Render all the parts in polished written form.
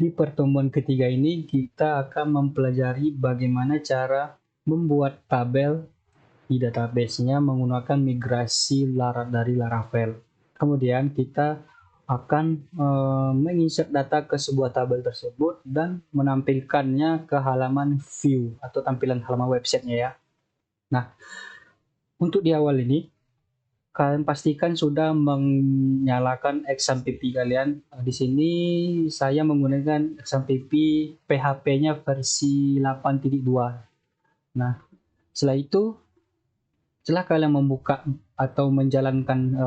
Di pertemuan ketiga ini kita akan mempelajari bagaimana cara membuat tabel di database-nya menggunakan migrasi dari Laravel. Kemudian kita akan menginsert data ke sebuah tabel tersebut dan menampilkannya ke halaman view atau tampilan halaman websitenya ya. Nah, untuk di awal ini kalian pastikan sudah menyalakan XAMPP kalian. Di sini saya menggunakan XAMPP PHP-nya versi 8.2. Nah, setelah kalian membuka atau menjalankan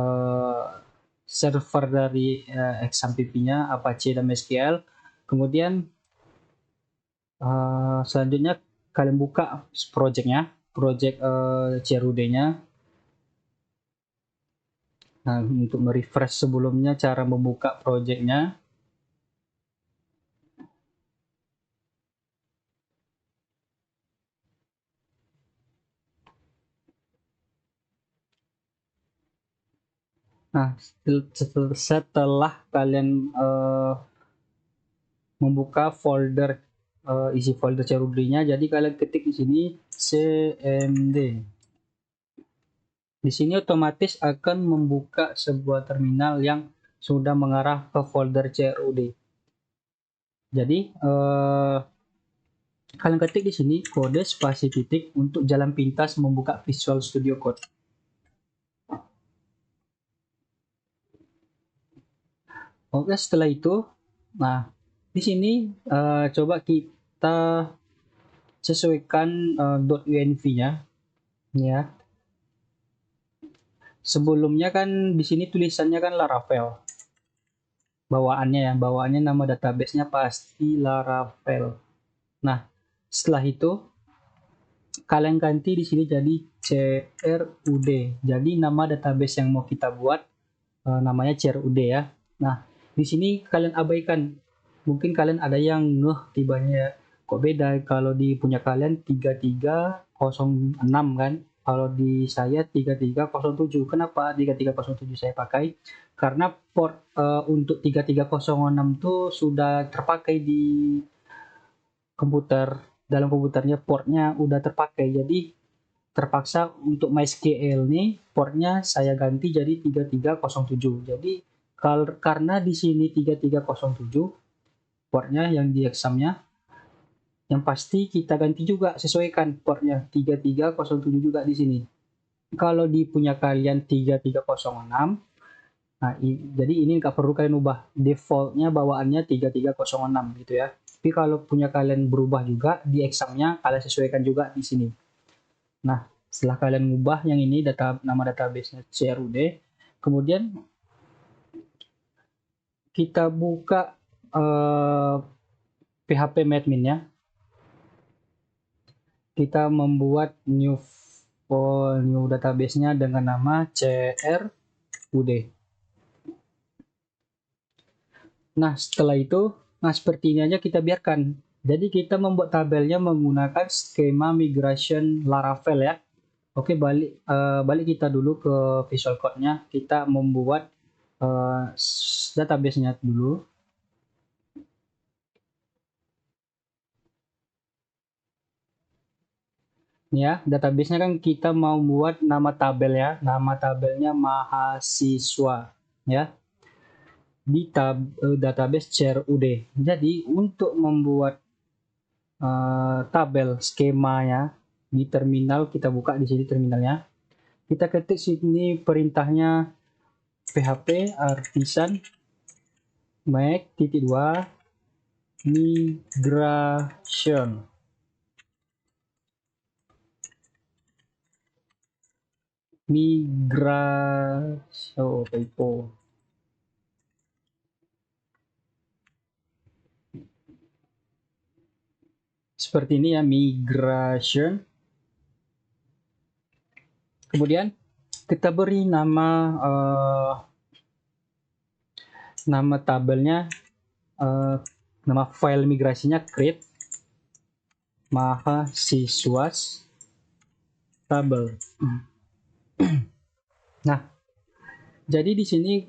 server dari XAMPP-nya, Apache dan MySQL, kemudian selanjutnya kalian buka project CRUD-nya. Nah, untuk merefresh sebelumnya cara membuka projectnya. Nah, setelah kalian membuka folder isi folder CRUD-nya, jadi kalian ketik di sini cmd. Di sini otomatis akan membuka sebuah terminal yang sudah mengarah ke folder CRUD. Jadi kalian ketik di sini kode spasi titik untuk jalan pintas membuka Visual Studio Code. Oke, setelah itu, nah di sini coba kita sesuaikan .unv-nya, ya. Sebelumnya kan di sini tulisannya kan Laravel. Bawaannya nama database-nya pasti Laravel. Nah, setelah itu kalian ganti di sini jadi CRUD. Jadi nama database yang mau kita buat namanya CRUD ya. Nah, di sini kalian abaikan. Mungkin kalian ada yang tibanya kok beda kalau di punya kalian 3306 kan. Kalau di saya 3307. Kenapa 3307 saya pakai? Karena port untuk 3306 itu sudah terpakai di dalam komputernya, portnya udah terpakai. Jadi terpaksa untuk MySQL nih portnya saya ganti jadi 3307. Jadi karena di sini 3307 portnya yang di examnya, yang pasti kita ganti juga, sesuaikan portnya 3307 juga di sini. Kalau di punya kalian 3306, nah jadi ini nggak perlu kalian ubah, defaultnya bawaannya 3306 gitu ya. Tapi kalau punya kalian berubah juga di examnya, kalian sesuaikan juga di sini. Nah, setelah kalian mengubah yang ini nama database-nya CRUD, kemudian kita buka PHP admin-nya. Kita membuat new database-nya dengan nama CRUD. Nah, setelah itu, seperti ini aja kita biarkan. Jadi kita membuat tabelnya menggunakan skema migration Laravel ya. Oke, balik kita dulu ke Visual Code-nya. Kita membuat database-nya dulu. Ya, database-nya kan kita mau buat nama tabel ya. Nama tabelnya mahasiswa ya. Di database CRUD. Jadi untuk membuat tabel skemanya di terminal, kita buka di sini terminalnya. Kita ketik sini perintahnya php artisan make -2 migration. Typo. Seperti ini ya, migration. Kemudian kita beri nama tabelnya, nama file migrasinya create mahasiswa tabel. Nah, Jadi di sini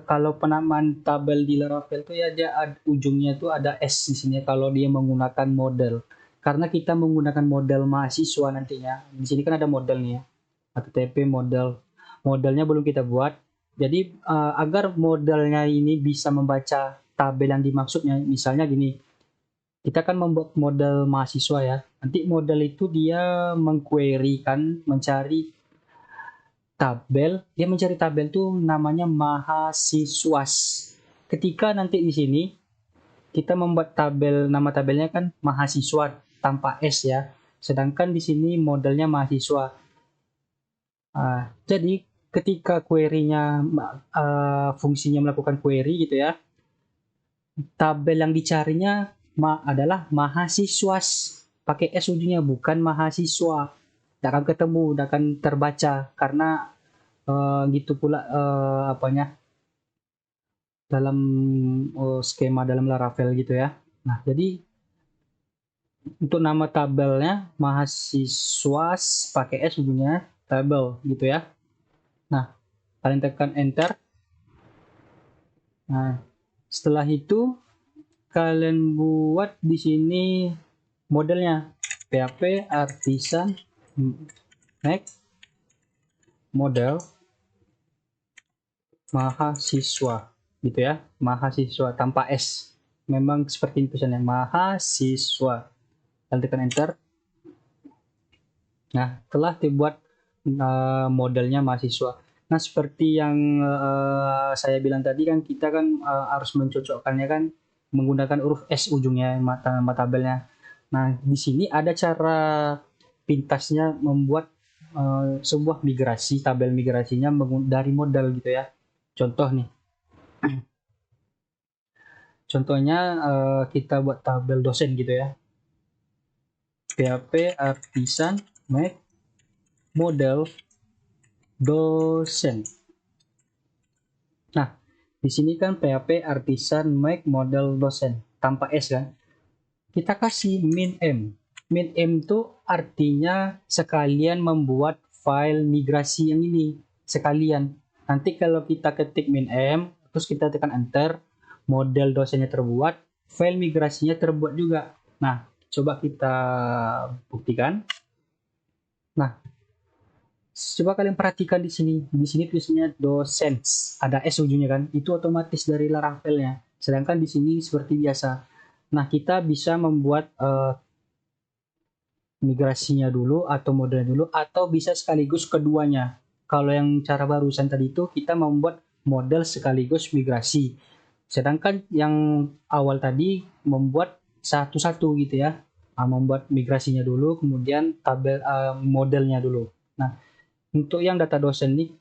kalau penamaan tabel di Laravel tuh ya dia ujungnya tuh ada S di sini kalau dia menggunakan model. Karena kita menggunakan model mahasiswa nantinya. Di sini kan ada modelnya. HTTP model. Modelnya belum kita buat. Jadi agar modelnya ini bisa membaca tabel yang dimaksudnya, misalnya gini, kita kan membuat model mahasiswa ya. Nanti model itu dia mengquery kan, mencari tabel, dia mencari tabel tuh namanya mahasiswas. Ketika nanti di sini kita membuat tabel, nama tabelnya kan mahasiswa tanpa S ya. Sedangkan di sini modelnya mahasiswa. Jadi ketika query-nya fungsinya melakukan query gitu ya, tabel yang dicarinya adalah mahasiswas. Pakai S ujungnya bukan mahasiswa. Tidak akan ketemu, tidak akan terbaca karena gitu pula apanya dalam skema dalam Laravel gitu ya. Nah, jadi untuk nama tabelnya mahasiswas pakai S ujungnya tabel gitu ya. Nah, kalian tekan enter. Nah, setelah itu kalian buat di sini modelnya PHP artisan make model mahasiswa gitu ya, mahasiswa tanpa S, memang seperti itu tulisannya mahasiswa. Kalian tekan enter. Nah, telah dibuat modelnya mahasiswa. Nah, seperti yang saya bilang tadi kan kita kan harus mencocokkannya kan menggunakan huruf S ujungnya nama tabelnya. Nah, di sini ada cara pintasnya membuat sebuah migrasi, tabel migrasinya dari model gitu ya. Contoh nih, contohnya kita buat tabel dosen gitu ya. PHP artisan make model dosen. Nah, di sini kan PHP artisan make model dosen tanpa S kan. Kita kasih min m. Min m itu artinya sekalian membuat file migrasi yang ini sekalian. Nanti kalau kita ketik min m, terus kita tekan enter, model dosennya terbuat, file migrasinya terbuat juga. Nah, coba kita buktikan. Nah, coba kalian perhatikan di sini. Di sini tulisannya docents, ada S ujungnya kan? Itu otomatis dari Laravelnya. Sedangkan di sini seperti biasa. Nah, kita bisa membuat migrasinya dulu atau modelnya dulu atau bisa sekaligus keduanya. Kalau yang cara barusan tadi itu kita membuat model sekaligus migrasi. Sedangkan yang awal tadi membuat satu-satu gitu ya. Membuat migrasinya dulu, kemudian tabel modelnya dulu. Nah, untuk yang data dosen ini,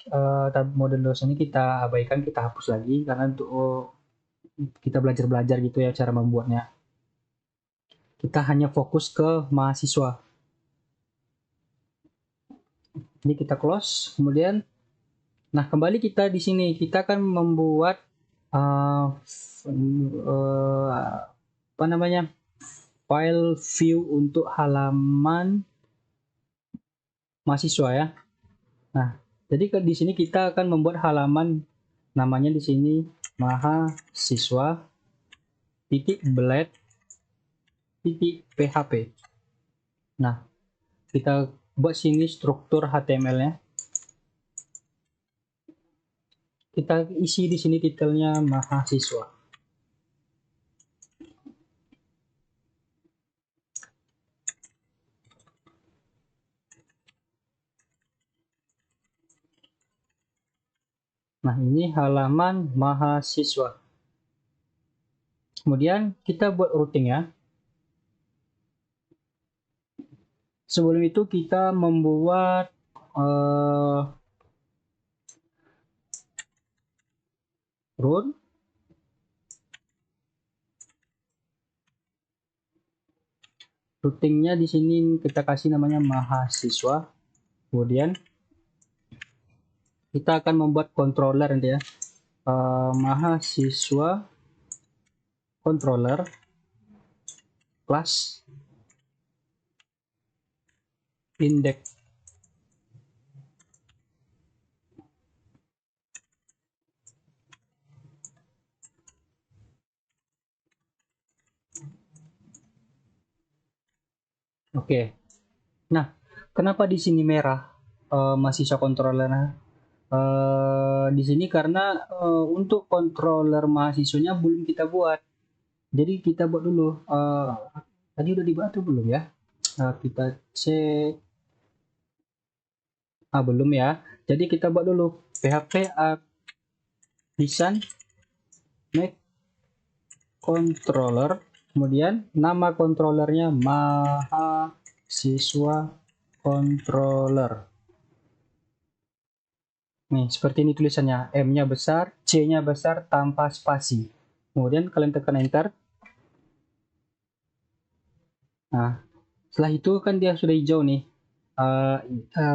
model dosen ini kita abaikan, kita hapus lagi karena untuk kita belajar-belajar gitu ya cara membuatnya. Kita hanya fokus ke mahasiswa. Ini kita close, kemudian, nah kembali kita di sini kita akan membuat apa namanya file view untuk halaman mahasiswa ya. Nah, jadi di sini kita akan membuat halaman namanya di sini mahasiswa titik blade titik php. Nah, kita buat sini struktur HTML-nya. Kita isi di sini titelnya mahasiswa. Nah, ini halaman mahasiswa. Kemudian kita buat routing ya. Sebelum itu kita membuat root routingnya di sini kita kasih namanya mahasiswa. Kemudian kita akan membuat controller nanti ya. Mahasiswa controller class index. Oke. Nah, kenapa di sini merah mahasiswa controllernya? Di sini karena untuk controller mahasiswanya belum kita buat. Jadi kita buat dulu. Tadi udah dibuat atau belum ya? Kita cek. Belum ya. Jadi kita buat dulu PHP artisan make controller. Kemudian nama controllernya mahasiswa controller. Nih, seperti ini tulisannya. M-nya besar, C-nya besar tanpa spasi. Kemudian kalian tekan enter. Nah, setelah itu kan dia sudah hijau nih.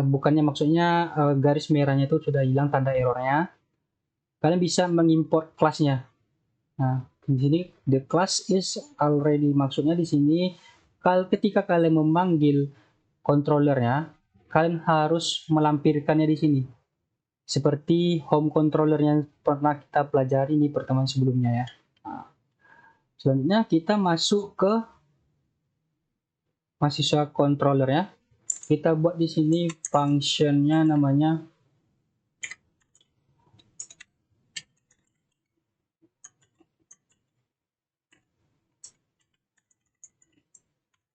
Bukannya maksudnya garis merahnya itu sudah hilang tanda errornya. Kalian bisa mengimport kelasnya. Nah, di sini the class is already, maksudnya di sini ketika kalian memanggil controllernya, kalian harus melampirkannya di sini. Seperti home controller yang pernah kita pelajari di pertemuan sebelumnya ya. Nah, selanjutnya kita masuk ke mahasiswa controller ya. Kita buat di sini functionnya namanya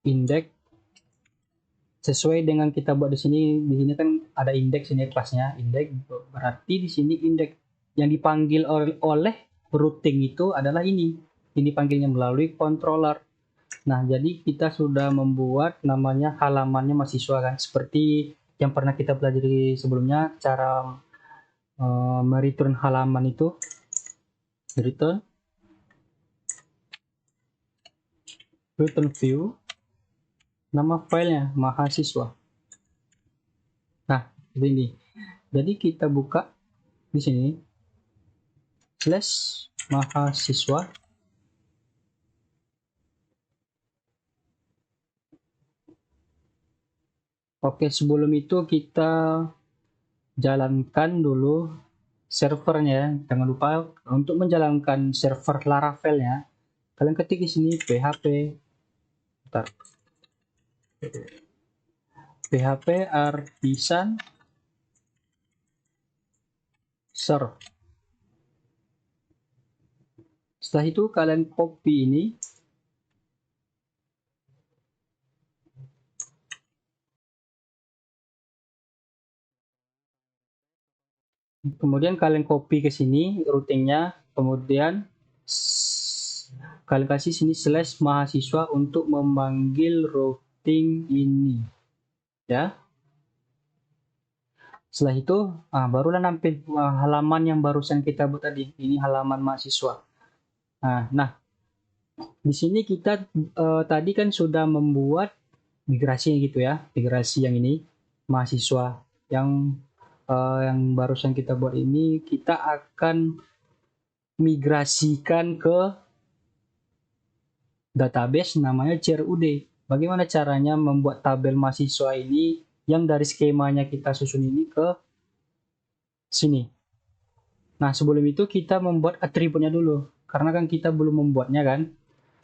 index. Sesuai dengan kita buat di sini. Di sini kan ada index ini kelasnya index. Berarti di sini index yang dipanggil oleh routing itu adalah ini. Ini panggilnya melalui controller. Nah, jadi kita sudah membuat namanya halamannya mahasiswa kan. Seperti yang pernah kita pelajari sebelumnya, cara mereturn halaman itu. Return view, nama filenya mahasiswa. Nah, ini. Jadi kita buka di sini slash mahasiswa. Oke, sebelum itu kita jalankan dulu servernya. Jangan lupa untuk menjalankan server Laravel-nya, kalian ketik di sini PHP. Bentar. PHP artisan serve. Setelah itu kalian copy ini. Kemudian kalian copy ke sini routingnya, kemudian kalian kasih sini slash mahasiswa untuk memanggil routing ini ya. Setelah itu barulah nampil halaman yang barusan kita buat tadi. Ini halaman mahasiswa. Nah, di sini kita tadi kan sudah membuat migrasi gitu ya, migrasi yang ini mahasiswa yang barusan kita buat ini kita akan migrasikan ke database namanya CRUD. Bagaimana caranya membuat tabel mahasiswa ini yang dari skemanya kita susun ini ke sini. Nah, sebelum itu kita membuat atributnya dulu, karena kan kita belum membuatnya kan.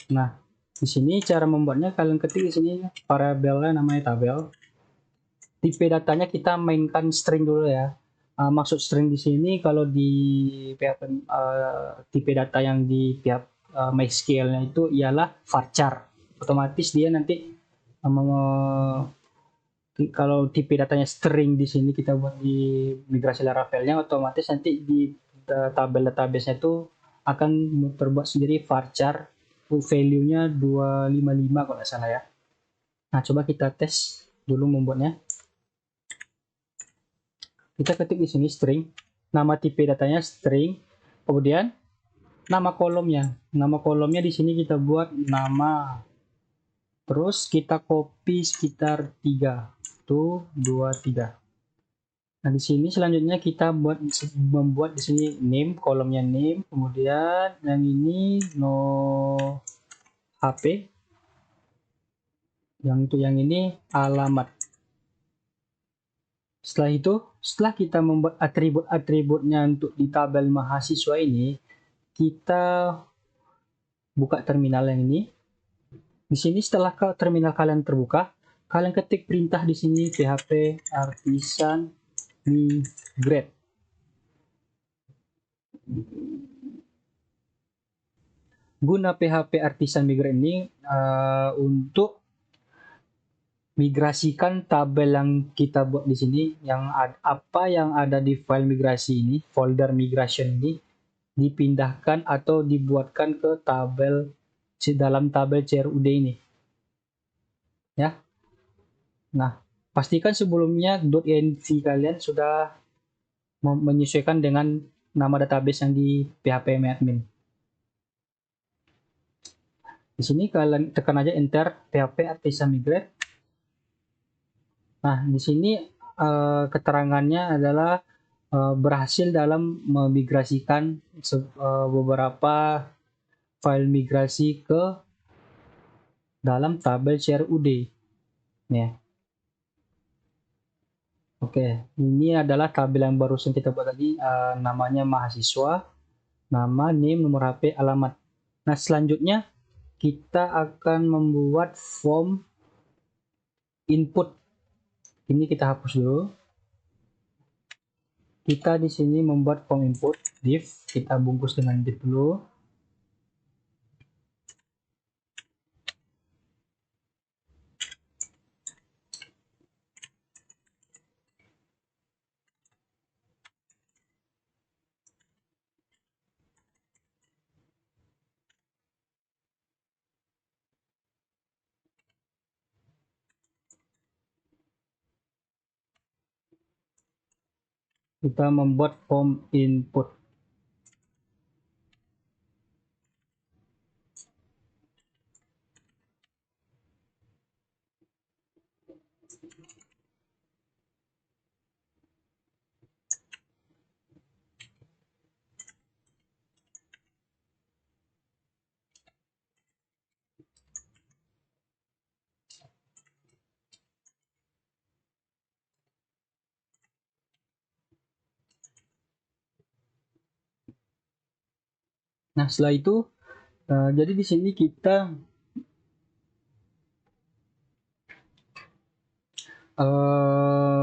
Nah, di sini cara membuatnya kalian ketik di sini variabelnya namanya tabel. Tipe datanya kita mainkan string dulu ya. Maksud string di sini kalau di pihak tipe data yang di pihak MySQL-nya itu ialah varchar. Otomatis dia nanti kalau tipe datanya string di sini kita buat di migrasi Laravel-nya, otomatis nanti di tabel database-nya itu akan terbuat sendiri varchar value-nya 255 kalau nggak salah ya. Nah, coba kita tes dulu membuatnya. Kita ketik di sini string, nama tipe datanya string, kemudian nama kolomnya. Nama kolomnya di sini kita buat nama. Terus kita copy sekitar 3. 1 2 3. Nah, di sini selanjutnya kita membuat di sini name, kolomnya name, kemudian yang ini no HP. Yang ini alamat. Setelah itu, setelah kita membuat atribut-atributnya untuk di tabel mahasiswa ini, kita buka terminal yang ini. Di sini setelah terminal kalian terbuka, Kalian ketik perintah di sini php artisan migrate. Guna PHP artisan migrate ini untuk migrasikan tabel yang kita buat di sini, apa yang ada di file migrasi ini, folder migration ini, dipindahkan atau dibuatkan ke tabel dalam tabel CRUD ini. Ya. Nah, pastikan sebelumnya .env kalian sudah menyesuaikan dengan nama database yang di PHP admin. Di sini kalian tekan aja enter PHP artisan migrate. Nah, di sini keterangannya adalah berhasil dalam memigrasikan beberapa file migrasi ke dalam tabel CRUD. Ya. Oke, ini adalah tabel yang barusan kita buat tadi, namanya mahasiswa, nama, name, nomor HP, alamat. Nah, selanjutnya kita akan membuat form input. Ini kita hapus dulu. Kita di sini membuat form input div, kita bungkus dengan div dulu. Kita membuat form input. Nah, setelah itu, jadi di sini kita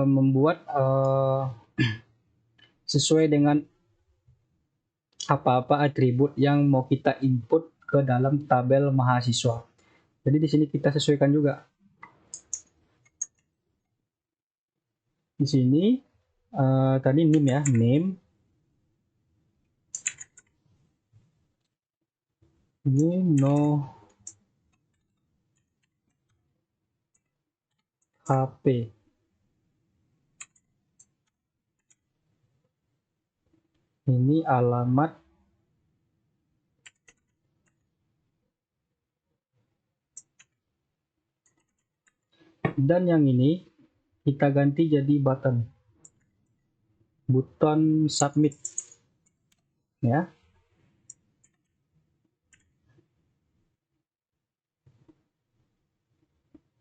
membuat sesuai dengan apa-apa atribut yang mau kita input ke dalam tabel mahasiswa. Jadi di sini kita sesuaikan juga. Di sini tadi name ya, name. Ini no HP. Ini alamat. Dan yang ini kita ganti jadi button. Button submit. Ya.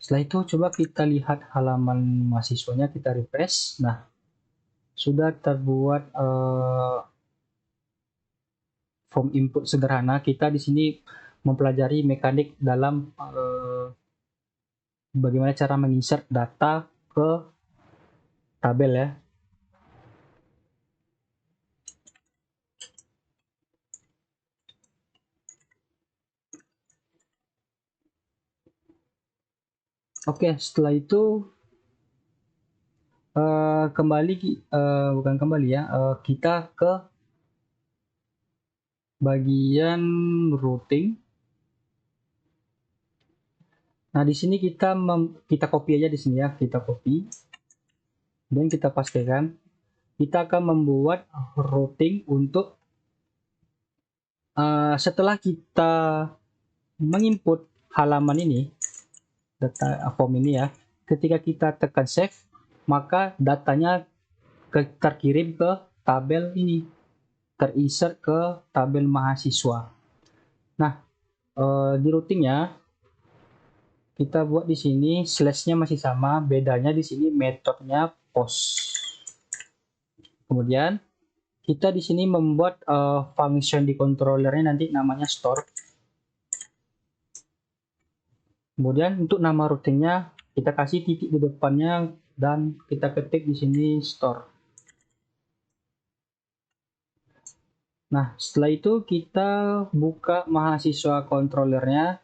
Setelah itu coba kita lihat halaman mahasiswanya, kita refresh. Nah, sudah terbuat form input sederhana. Kita di sini mempelajari mekanik dalam bagaimana cara menginsert data ke tabel ya. Oke, setelah itu bukan kembali ya, kita ke bagian routing. Nah, di sini kita copy aja di sini ya, kita copy dan kita pastekan. Kita akan membuat routing untuk setelah kita menginput halaman ini, data form ini ya, ketika kita tekan save, maka datanya terkirim ke tabel ini, terinsert ke tabel mahasiswa. Nah, di routingnya kita buat di sini slashnya masih sama, bedanya di sini metodenya post. Kemudian kita di sini membuat function di controllernya nanti namanya store. Kemudian untuk nama routingnya Kita kasih titik di depannya dan kita ketik di sini store. Nah, setelah itu kita buka mahasiswa controllernya.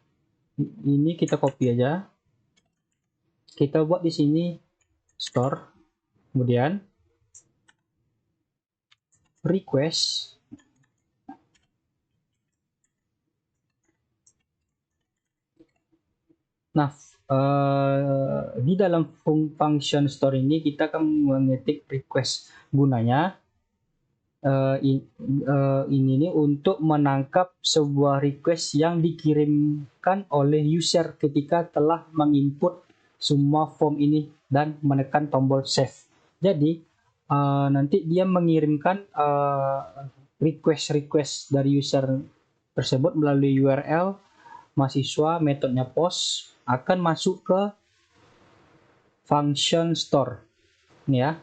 Ini kita copy aja. Kita buat di sini store. Kemudian request. Nah, di dalam function store ini kita akan mengetik request. Gunanya ini nih untuk menangkap sebuah request yang dikirimkan oleh user ketika telah menginput semua form ini dan menekan tombol save. Jadi nanti dia mengirimkan request dari user tersebut melalui URL mahasiswa, metodenya post akan masuk ke function store. Ini ya.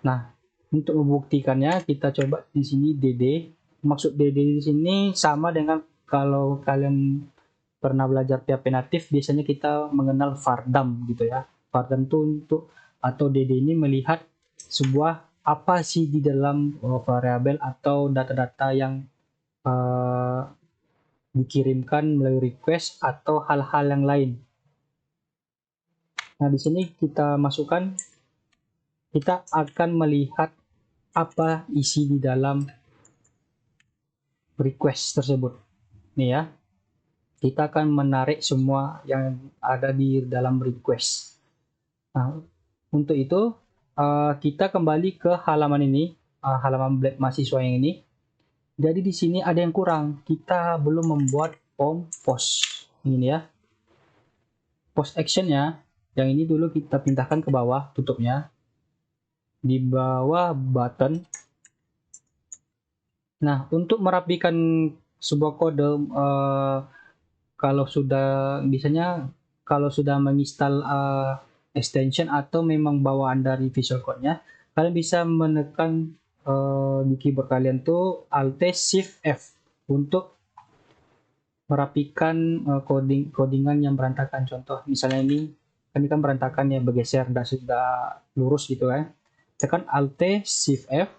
Nah, untuk membuktikannya kita coba di sini DD. Maksud DD di sini sama dengan kalau kalian pernah belajar PHP natif, biasanya kita mengenal vardam gitu ya. Vardam itu untuk atau DD ini melihat sebuah apa sih di dalam variabel atau data-data yang dikirimkan melalui request atau hal-hal yang lain. Nah, di sini kita masukkan, kita akan melihat apa isi di dalam request tersebut. Nih ya, kita akan menarik semua yang ada di dalam request. Nah, untuk itu kita kembali ke halaman ini, halaman Black mahasiswa yang ini. Jadi di sini ada yang kurang, kita belum membuat form post. Ini ya, post actionnya, yang ini dulu kita pindahkan ke bawah, tutupnya. Di bawah button. Nah, untuk merapikan sebuah kode, kalau sudah biasanya kalau sudah menginstal extension atau memang bawaan dari Visual Code-nya, kalian bisa menekan di keyboard kalian tuh Alt Shift F untuk merapikan codingan yang berantakan. Contoh misalnya ini kan berantakan ya, bergeser, sudah lurus gitu kan. Tekan Alt Shift F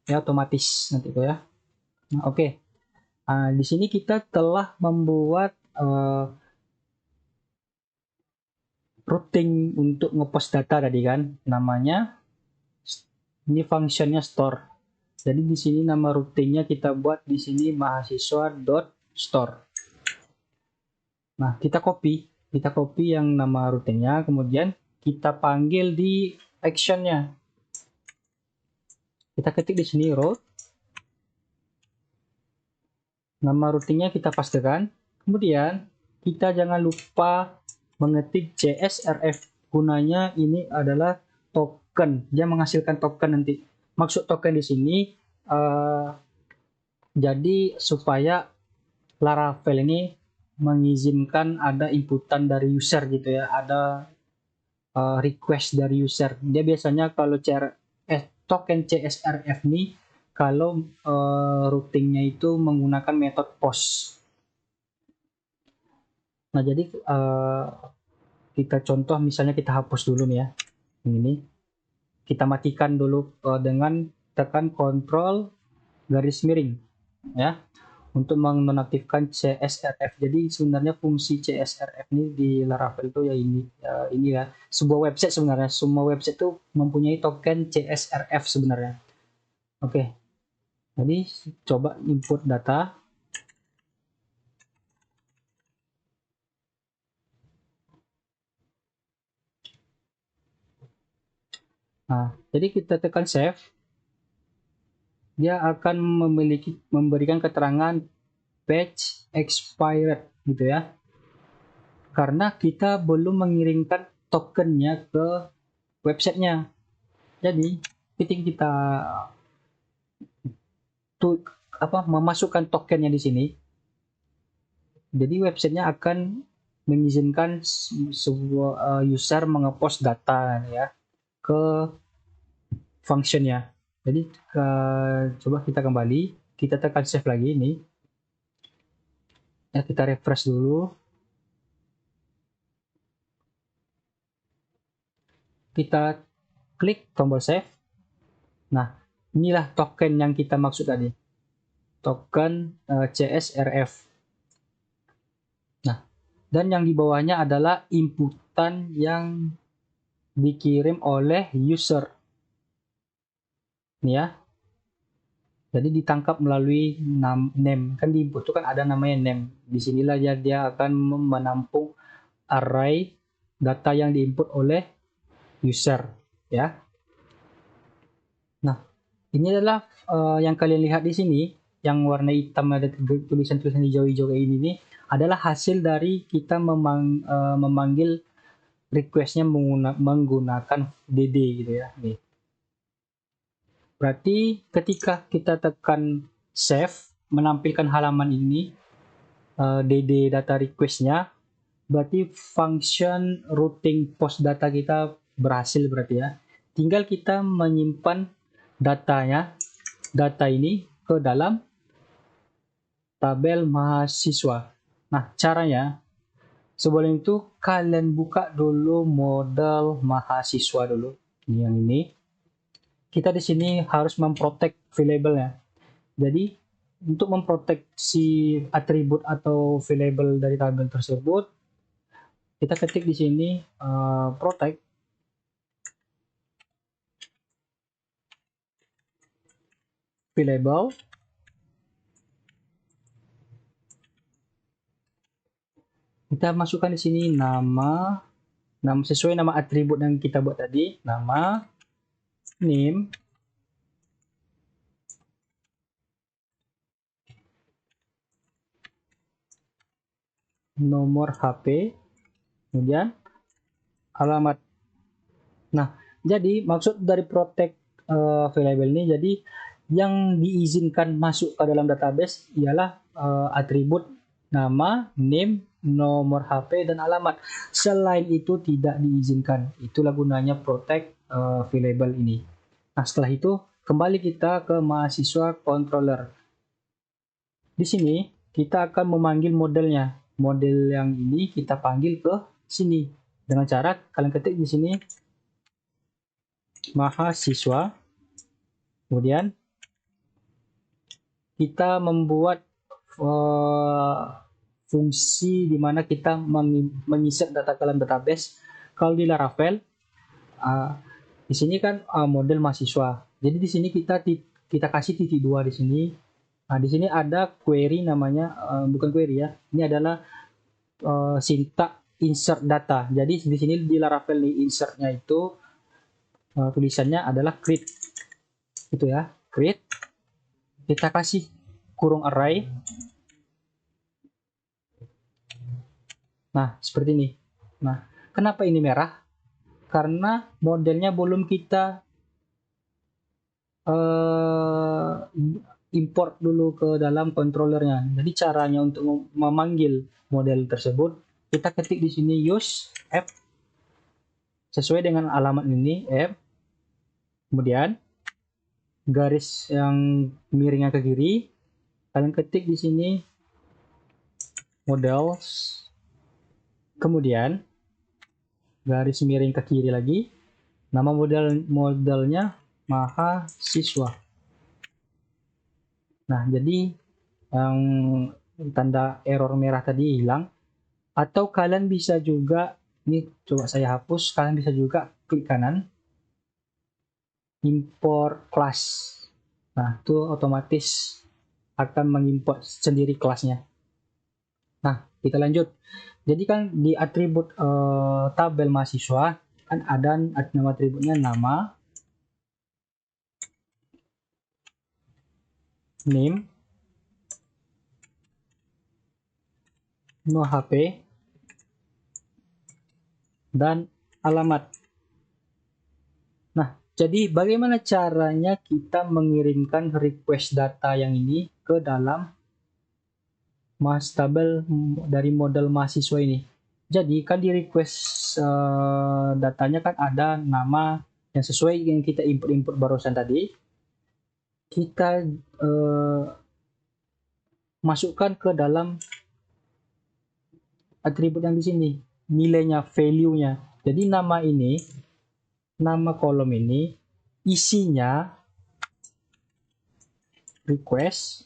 ya, otomatis nanti itu ya. Nah, oke. Di sini kita telah membuat routing untuk ngepost data tadi kan, namanya ini functionnya store. Jadi di sini nama routingnya kita buat di sini mahasiswa.store. Nah, kita copy yang nama routingnya, kemudian kita panggil di actionnya. Kita ketik di sini route. Nama routingnya kita pastikan. Kemudian kita jangan lupa mengetik CSRF. Gunanya ini adalah token. Dia menghasilkan token nanti. Maksud token di sini jadi supaya Laravel ini mengizinkan ada inputan dari user gitu ya. Ada request dari user. Dia biasanya kalau token CSRF ini kalau routingnya itu menggunakan metode post. Nah, jadi kita contoh misalnya kita hapus dulu nih ya. Ini kita matikan dulu dengan tekan Ctrl garis miring ya untuk menonaktifkan CSRF. Jadi sebenarnya fungsi CSRF ini di Laravel itu ya ini ya sebuah website sebenarnya. Semua website itu mempunyai token CSRF sebenarnya. Oke. Jadi coba input data. Nah, jadi kita tekan save. Dia akan memberikan keterangan page expired gitu ya. Karena kita belum mengirimkan tokennya ke websitenya. Jadi ketika kita memasukkan tokennya di sini, jadi websitenya akan mengizinkan sebuah user mengepost data ya ke functionnya. Jadi coba kita kembali, kita tekan save lagi ini. Ya, kita refresh dulu. kita klik tombol save. Nah, inilah token yang kita maksud tadi. Token CSRF. Nah, dan yang di bawahnya adalah inputan yang dikirim oleh user. Ini ya. Jadi ditangkap melalui name. Kan di input itu kan ada namanya name. Disinilah dia akan menampung array data yang diinput oleh user. Ya. Nah, ini adalah yang kalian lihat di sini, yang warna hitam ada tulisan-tulisan hijau-hijau kayak ini nih, adalah hasil dari kita memanggil requestnya menggunakan DD gitu ya. Nih. Berarti ketika kita tekan save, menampilkan halaman ini, DD data requestnya, berarti function routing post data kita berhasil berarti ya. Tinggal kita menyimpan data ini ke dalam tabel mahasiswa. Nah, caranya sebelum itu kalian buka dulu model mahasiswa dulu. Ini yang ini. Kita di sini harus memprotek variable-nya. Jadi untuk memproteksi atribut atau variable dari tabel tersebut, kita ketik di sini protect variable. Kita masukkan di sini nama sesuai nama atribut yang kita buat tadi, nama, name, nomor HP, kemudian alamat. Nah, jadi maksud dari protect variable ini, jadi yang diizinkan masuk ke dalam database ialah atribut nama, name, nomor HP, dan alamat. Selain itu tidak diizinkan. Itulah gunanya protect variable ini. Nah, setelah itu kembali kita ke mahasiswa controller. Di sini kita akan memanggil modelnya. Model yang ini kita panggil ke sini dengan cara kalian ketik di sini mahasiswa. Kemudian kita membuat fungsi di mana kita menginsert data ke dalam database. Kalau di Laravel, di sini kan model mahasiswa. Jadi di sini kita kasih titik 2 di sini. Nah, di sini ada query namanya, bukan query ya. Ini adalah sintak insert data. Jadi di sini di Laravel di insertnya itu tulisannya adalah create. Itu ya, create. Kita kasih kurung array. Nah, seperti ini. Nah, kenapa ini merah? Karena modelnya belum kita import dulu ke dalam controllernya. Jadi caranya untuk memanggil model tersebut, kita ketik di sini use f sesuai dengan alamat ini f. Kemudian garis yang miringnya ke kiri, kalian ketik di sini models. Kemudian garis miring ke kiri lagi, nama modelnya mahasiswa. Nah, jadi yang tanda error merah tadi hilang. Atau kalian bisa juga, ini coba saya hapus, kalian bisa juga klik kanan, import class. Nah, itu otomatis akan mengimport sendiri kelasnya. Nah, kita lanjut. Jadi kan di atribut tabel mahasiswa kan ada nama atributnya nama, name, nomor HP, dan alamat. Nah, jadi bagaimana caranya kita mengirimkan request data yang ini ke dalam tabel dari model mahasiswa ini? Jadi kan di request datanya kan ada nama yang sesuai yang kita input barusan tadi. Kita masukkan ke dalam atribut yang di sini, nilainya, value-nya. Jadi nama ini nama kolom ini isinya request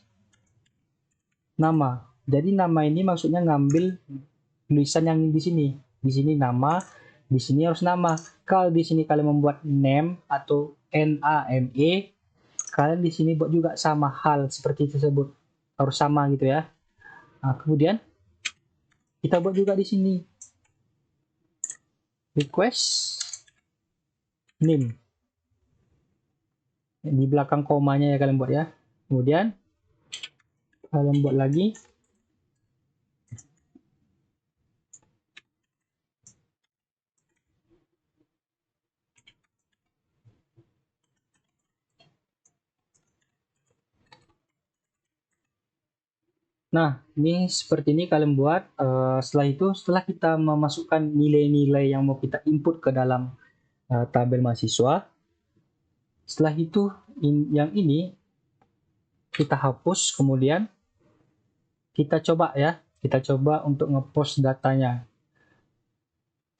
nama. Jadi nama ini maksudnya ngambil tulisan yang di sini. Di sini nama, di sini harus nama. Kalau di sini kalian membuat name atau name, kalian di sini buat juga sama hal seperti tersebut. Harus sama gitu ya. Nah, kemudian kita buat juga di sini request name. Di belakang komanya ya kalian buat ya. Kemudian kalian buat lagi nah, ini seperti ini kalian buat. Setelah itu, setelah kita memasukkan nilai-nilai yang mau kita input ke dalam tabel mahasiswa, setelah itu yang ini kita hapus, kemudian kita coba ya, kita coba untuk ngepost datanya.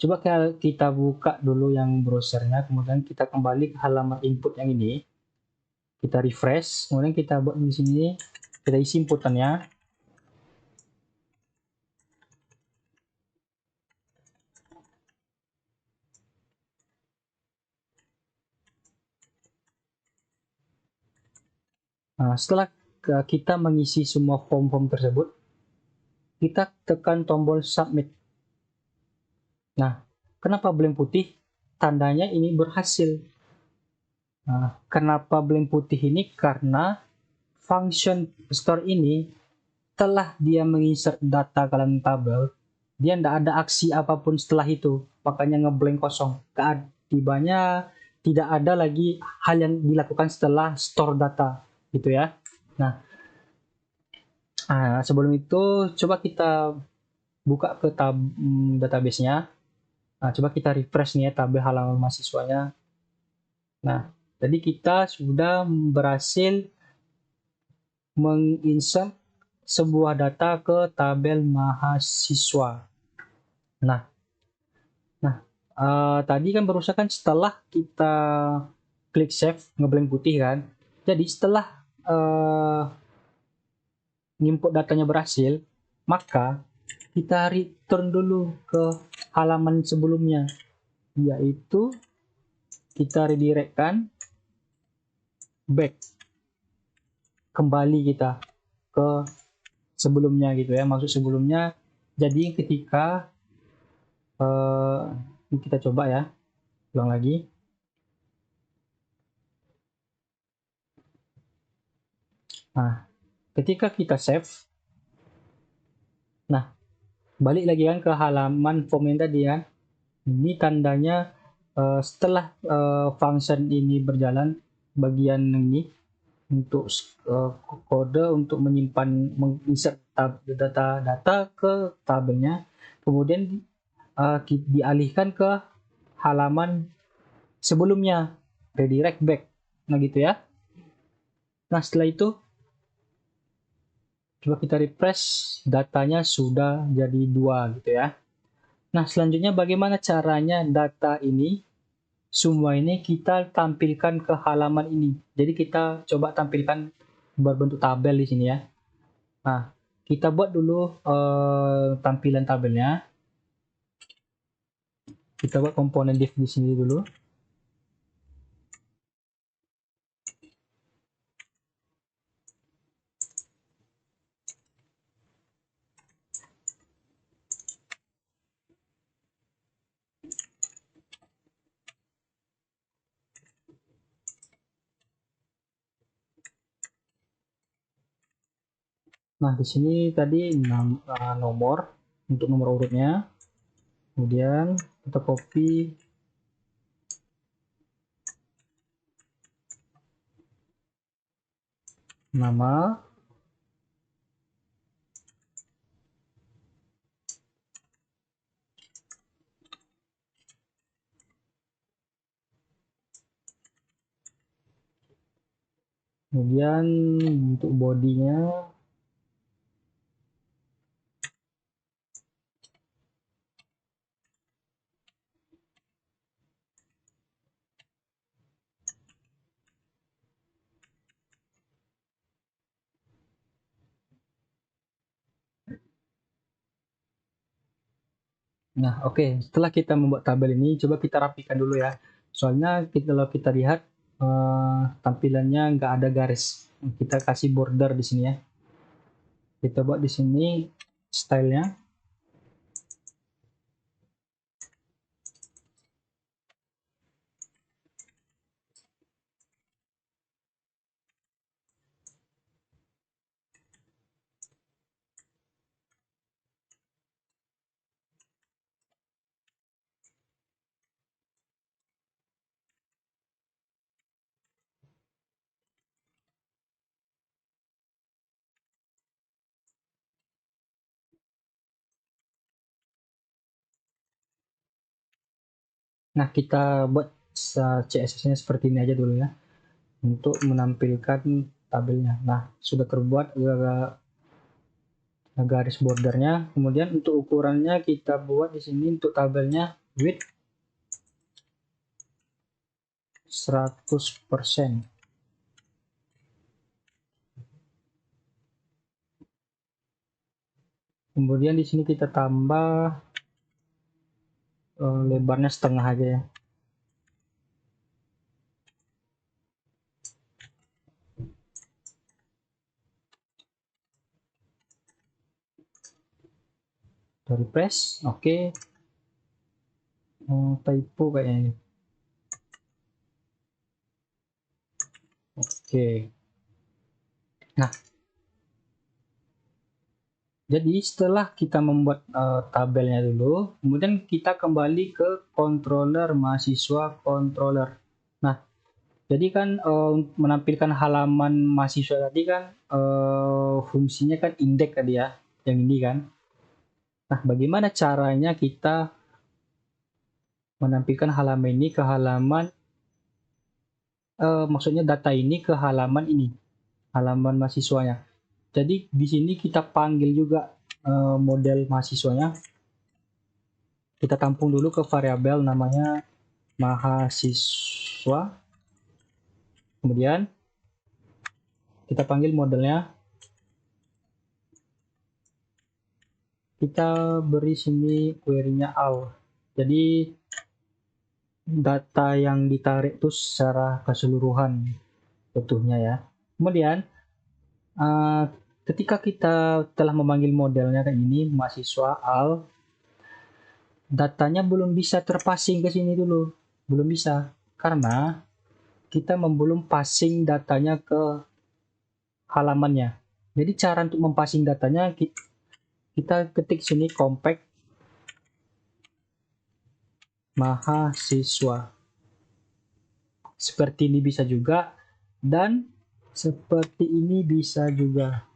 Coba kita buka dulu yang browsernya, kemudian kita kembali ke halaman input yang ini, kita refresh, kemudian kita buat di sini, kita isi inputannya. Nah, setelah kita mengisi semua form-form tersebut, kita tekan tombol submit. Nah, kenapa blank putih? Tandanya ini berhasil. Nah, kenapa blank putih ini? Karena function store ini telah dia menginsert data ke dalam tabel, dia tidak ada aksi apapun setelah itu, makanya ngeblank kosong. Keatibannya tidak ada lagi hal yang dilakukan setelah store data, gitu ya. Nah, sebelum itu coba kita buka ke database-nya. Nah, coba kita refresh nih ya tabel halaman mahasiswanya. Nah, jadi kita sudah berhasil menginsert sebuah data ke tabel mahasiswa. Nah, tadi kan barusan kan setelah kita klik save ngeblank putih kan. Jadi setelah input datanya berhasil, maka kita return dulu ke halaman sebelumnya, yaitu kita redirectkan back, kembali kita ke sebelumnya gitu ya, maksud sebelumnya. Jadi ketika kita coba ya, ulang lagi. Nah, ketika kita save, nah balik lagi kan ke halaman form yang tadi kan. Ini tandanya setelah function ini berjalan, bagian ini untuk kode untuk menyimpan menginsert data ke tabelnya, kemudian dialihkan ke halaman sebelumnya, redirect back. Nah gitu ya. Nah setelah itu coba kita refresh, datanya sudah jadi 2 gitu ya. Nah selanjutnya bagaimana caranya data ini semua ini kita tampilkan ke halaman ini. Jadi kita coba tampilkan berbentuk tabel di sini ya. Nah, kita buat dulu tampilan tabelnya. Kita buat komponen div di sini dulu. Nah, di sini tadi nomor untuk nomor urutnya. Kemudian kita copy nama. Kemudian untuk bodinya Nah, oke. Setelah kita membuat tabel ini, coba kita rapikan dulu ya. Soalnya kalau kita lihat tampilannya nggak ada garis. Kita kasih border di sini ya. Kita buat di sini stylenya. Nah, kita buat CSS-nya seperti ini aja dulu ya, untuk menampilkan tabelnya. Nah, sudah terbuat garis bordernya. Kemudian untuk ukurannya kita buat di sini untuk tabelnya width 100%. Kemudian di sini kita tambah lebarnya setengah aja ya. Dari press, oke. Typo kayaknya ini. Oke. Nah, jadi setelah kita membuat tabelnya dulu, kemudian kita kembali ke controller mahasiswa controller. Nah, jadi kan menampilkan halaman mahasiswa tadi kan fungsinya kan indeks tadi ya, yang ini kan. Nah, bagaimana caranya kita menampilkan halaman ini ke halaman, maksudnya data ini ke halaman ini, halaman mahasiswanya. Jadi di sini kita panggil juga model mahasiswanya. Kita tampung dulu ke variabel namanya mahasiswa. Kemudian kita panggil modelnya. Kita beri sini query-nya all. Jadi data yang ditarik itu secara keseluruhan utuhnya ya. Kemudian ketika kita telah memanggil modelnya kayak ini, mahasiswa all, datanya belum bisa terpassing ke sini dulu. Belum bisa. Karena kita belum passing datanya ke halamannya. Jadi cara untuk mempassing datanya, kita ketik sini compact mahasiswa. Seperti ini bisa juga, dan seperti ini bisa juga.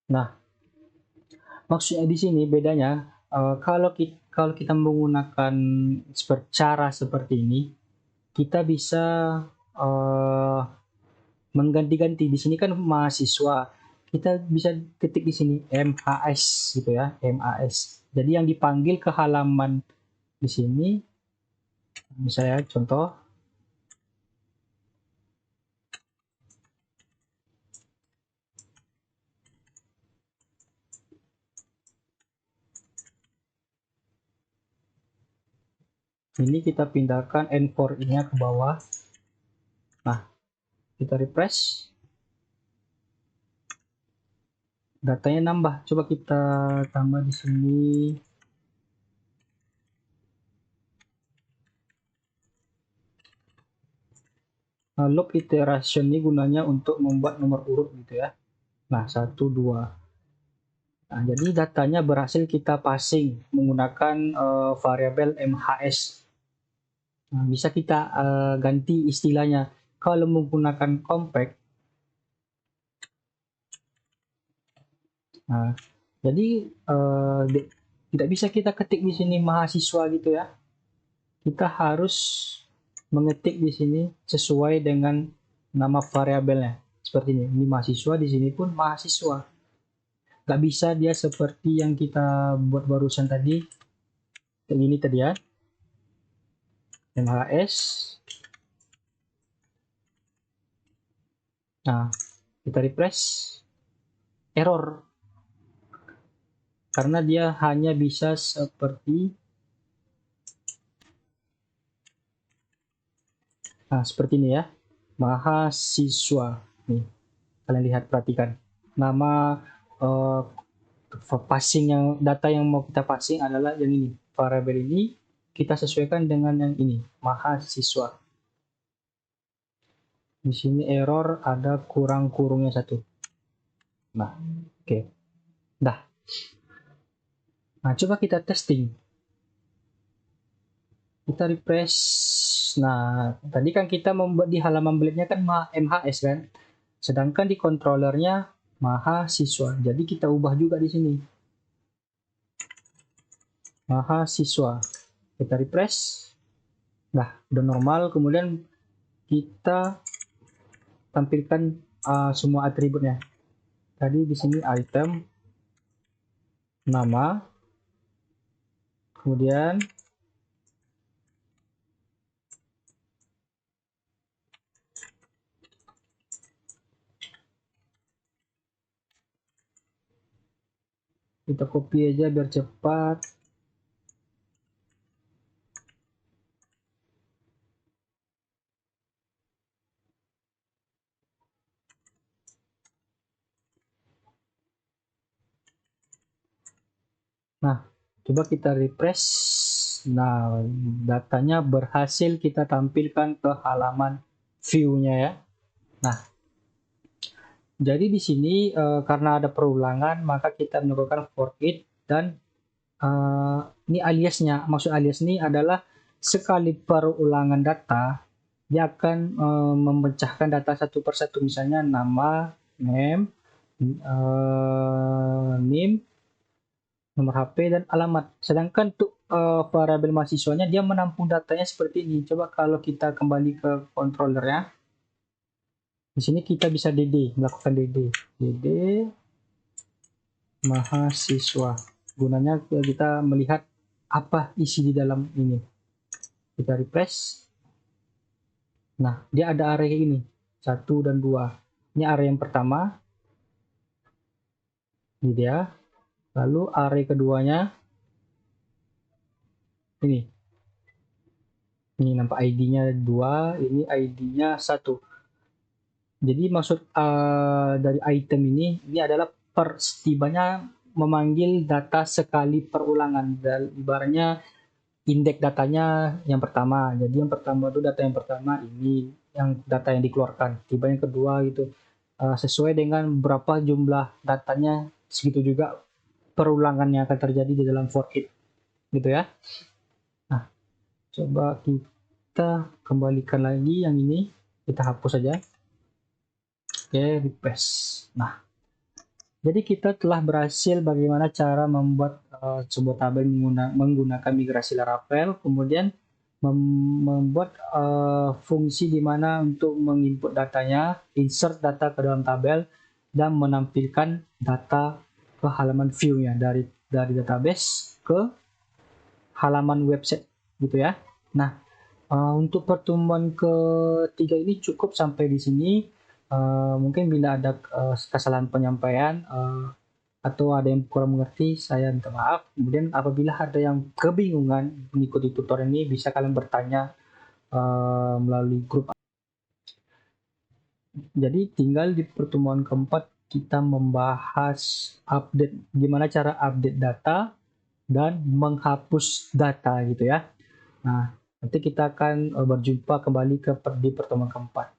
Nah, maksudnya di sini bedanya kalau kita menggunakan cara seperti ini, kita bisa mengganti-ganti. Di sini kan mahasiswa, kita bisa ketik di sini MHS gitu ya, MAS. Jadi yang dipanggil ke halaman di sini, misalnya contoh, ini kita pindahkan N4-nya ke bawah. Nah, kita refresh, datanya nambah. Coba kita tambah di sini. Loop iteration ini gunanya untuk membuat nomor urut gitu ya. Nah, 1, 2. Nah, jadi datanya berhasil kita passing menggunakan variabel MHS. Nah, bisa kita ganti istilahnya. Kalau menggunakan compact, nah, jadi tidak bisa kita ketik di sini mahasiswa gitu ya. Kita harus mengetik di sini sesuai dengan nama variabelnya. Seperti ini. Ini mahasiswa, di sini pun mahasiswa. Nggak bisa dia seperti yang kita buat barusan tadi. Kayak gini tadi ya. MHS. Nah, kita refresh, error. Karena dia hanya bisa seperti seperti ini ya. Mahasiswa. Nih, kalian lihat, perhatikan. Nama passing yang data yang mau kita passing adalah yang ini. Variabel ini kita sesuaikan dengan yang ini, mahasiswa. Di sini error ada kurang kurungnya satu. Nah, oke. Dah. Nah, coba kita testing. Kita refresh. Nah, tadi kan kita membuat di halaman blade-nya kan MHS kan. Sedangkan di controllernya mahasiswa. Jadi kita ubah juga di sini. Mahasiswa. Kita refresh. Nah, udah normal. Kemudian kita tampilkan semua atributnya. Tadi di sini item, nama, kemudian kita copy aja biar cepat. Nah, coba kita refresh. Nah, datanya berhasil kita tampilkan ke halaman view-nya ya. Nah, jadi di sini karena ada perulangan, maka kita melakukan for each dan ini aliasnya. Maksud alias ini adalah sekali perulangan data, dia akan memecahkan data satu persatu. Misalnya nama, name, NIM, nomor HP, dan alamat. Sedangkan untuk variabel mahasiswanya dia menampung datanya seperti ini. Coba kalau kita kembali ke controllernya, di sini kita bisa melakukan dd mahasiswa. Gunanya kita melihat apa isi di dalam ini. Kita refresh. Nah, dia ada array ini, 1 dan 2. Ini array yang pertama. Ini dia. Lalu array keduanya ini. Ini nampak ID-nya 2, ini ID-nya 1. Jadi maksud dari item ini adalah setibanya memanggil data sekali perulangan. Dan ibaratnya indeks datanya yang pertama. Jadi yang pertama itu data yang pertama, ini yang data yang dikeluarkan. Tiba yang kedua gitu. Sesuai dengan berapa jumlah datanya, segitu juga perulangan yang akan terjadi di dalam for each. Gitu ya. Nah, coba kita kembalikan lagi yang ini. Kita hapus saja. Oke, refresh. Nah, jadi kita telah berhasil bagaimana cara membuat sebuah tabel menggunakan migrasi Laravel, kemudian membuat fungsi di mana untuk menginput datanya, insert data ke dalam tabel, dan menampilkan data ke halaman view-nya dari database ke halaman website gitu ya. Nah, untuk pertemuan ketiga ini cukup sampai di sini. Mungkin bila ada kesalahan penyampaian atau ada yang kurang mengerti, saya minta maaf. Kemudian apabila ada yang kebingungan mengikuti tutorial ini, bisa kalian bertanya melalui grup. Jadi tinggal di pertemuan keempat kita membahas update, gimana cara update data dan menghapus data gitu ya. Nah, nanti kita akan berjumpa kembali di pertemuan keempat.